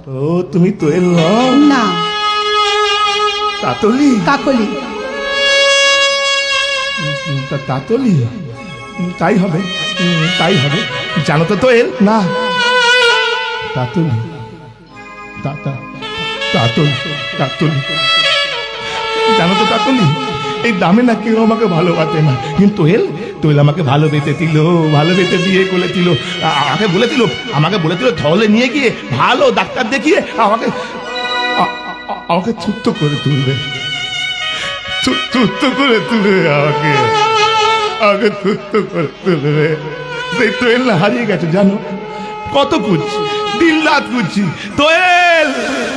ও তুমি তোয়েল নও? না, তাতলি। কাকলি। তাতলি, তাই হবে, তাই হবে। জানো তো তোয়েল? না, তাতলি, তাতলি, তাতলি। জানো তো তাতলি, এই দামে না কেউ আমাকে ভালোবাসে না, কিন্তু তোয়েল তোয়েল আমাকে ভালোবেসে দিল, ভালোবেসে বিয়ে করেছিল। আমাকে বলেছিল ধলে নিয়ে গিয়ে ভালো ডাক্তার দেখিয়ে আমাকে আমাকে ছুট্ট করে তুলবে, ছুট্ট করে তুলবে, আমাকে ছুট্ট করে তুলবে। সেই তোয়েল না হারিয়ে গেছে জানো, কত খুঁজছি, দিন রাত খুঁজছি। তোয়েল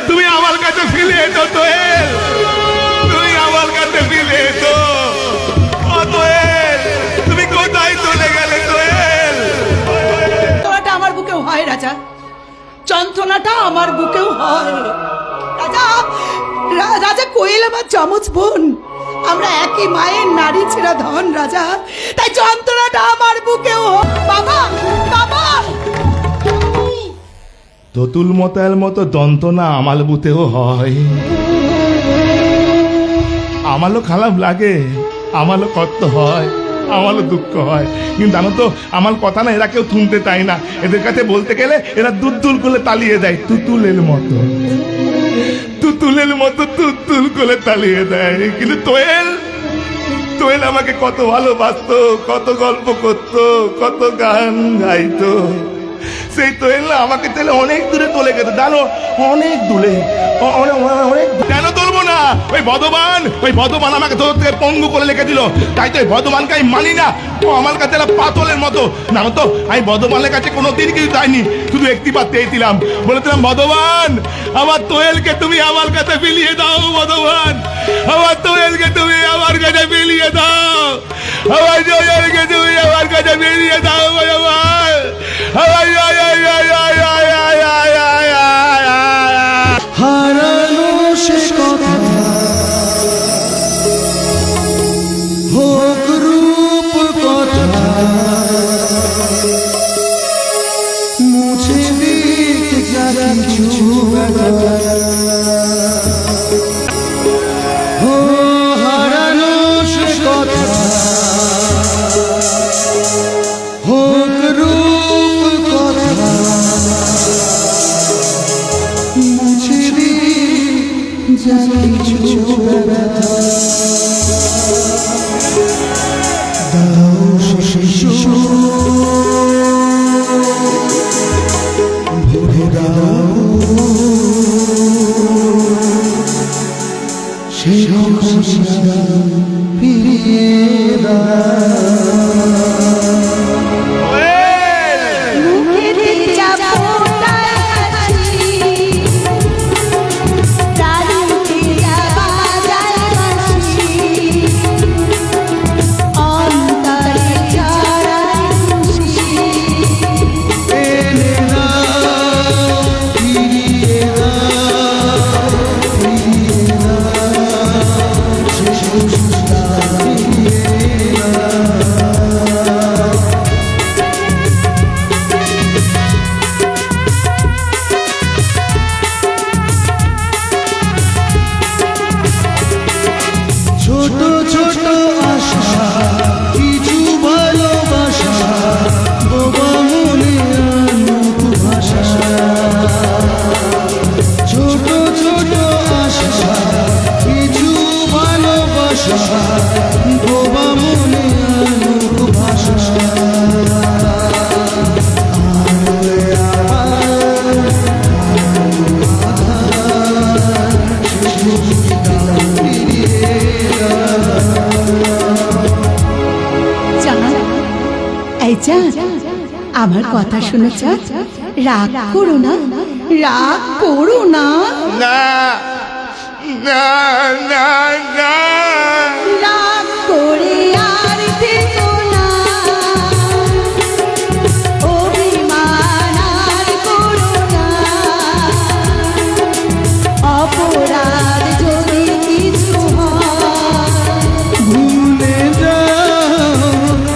তুমি আমার কাছে ফিরে এসো, তোয়েল তুমি আমার কাছে ফিরে এসো। ও তোয়েল তুমি কোথায় চলে গেলে তোয়েল? যন্ত্রণাটা আমার বুকেও হয় রাজা, যন্ত্রণাটা আমার বুকেও হয় রাজা। রাজা কোয়েল আমার যমজ বোন, আমরা একই মায়ের নারী ছেড়া ধন রাজা, তাই যন্ত্রণাটা আমার বুকেও হয়। বাবা, বাবা। দতুল মতায়ের মতো যন্ত্রণা আমার বুতেও হয়। আমারও খারাপ লাগে, আমারও কষ্ট হয়, আমারও দুঃখ হয়, কিন্তু জানো তো আমার কথা না এরা কেউ শুনতে চায় না। এদের কাছে বলতে গেলে এরা দুল করে তালিয়ে দেয়, তুতুলের মতো, তুতুলের মতো তুল করে তালিয়ে দেয়। কিন্তু তোয়েল তোয়েল আমাকে কত ভালোবাসতো, কত গল্প করতো, কত গান গাইতো। সেই তোয়েল না আমাকে তাহলে অনেক দূরে চলে গেছে জানো, অনেক দূরে, অনেক। কেন তুলবো না? ওই ভগবান আমাকে তোর থেকে পঙ্গু করে লিখে দিল, তাই তো ওই ভগবানকে আমি মানি না। ও আমার কাছে পাতলের মতো, জানো তো আমি ভগবানের কাছে কোনোদিন কিছু চাইনি, শুধু একটিবার চেয়েছিলাম, বলেছিলাম ভগবান আমার তোয়েলকে তুমি আমার কাছে ফিরিয়ে দাও, ভগবান আমার তোয়েলকে তুমি আমার কাছে ফিরিয়ে দাও, আমার তোয়েলকে তুমি আমার কাছে ফিরিয়ে দাও ভগবান। হারানো শেষ কথা হোক রূপ কথা, মুছে দিক যা কিছু হো, হারানো শেষ কথা হোক রূপ কথা, মুছে দিক যা কিছু ব্যথা, দাও শিশু ভরে দাও সেই খুশিটা ফিরিয়ে দাও। আমার কথা শুনেছ, রাগ করো না, রাগ করো না, রাগ করে আর থেকো না, অভিমান আর করো না, অপরাধ যদি কিছু হয় ভুলে যাও,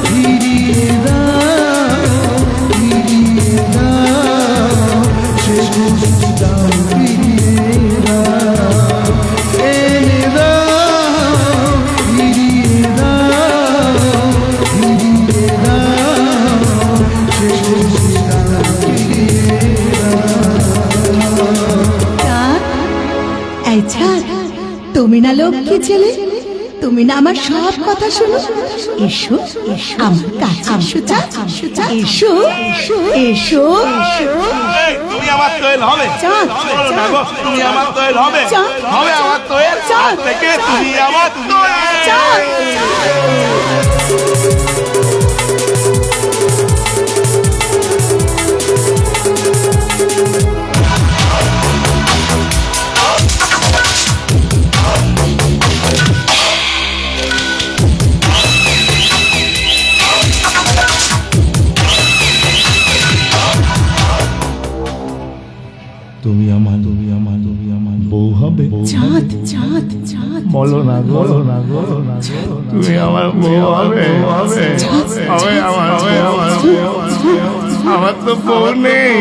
ফিরিয়ে দাও, ফিরিয়ে দাও, সে খুশি দাও। আচ্ছা তুমি না লক্ষ্মী ছেলে, তুমি না আমার সব কথা শোনো। এসো আমার কাছে এসো, এসো। এই, তুমি আমার তৈল হবে চাঁদ, বলো না গো, তুমি আমার তৈল হবে চাঁদ, হবে আমার তৈল চাঁদ, আজ থেকে তুমি আমার তৈল। চাঁদ। তুমি আমার বউ হবে চাঁদ, চাঁদ, চাঁদ। বলো না গো, তুমি আমার বউ হবে হবে আমার আমার তো বউ নেই।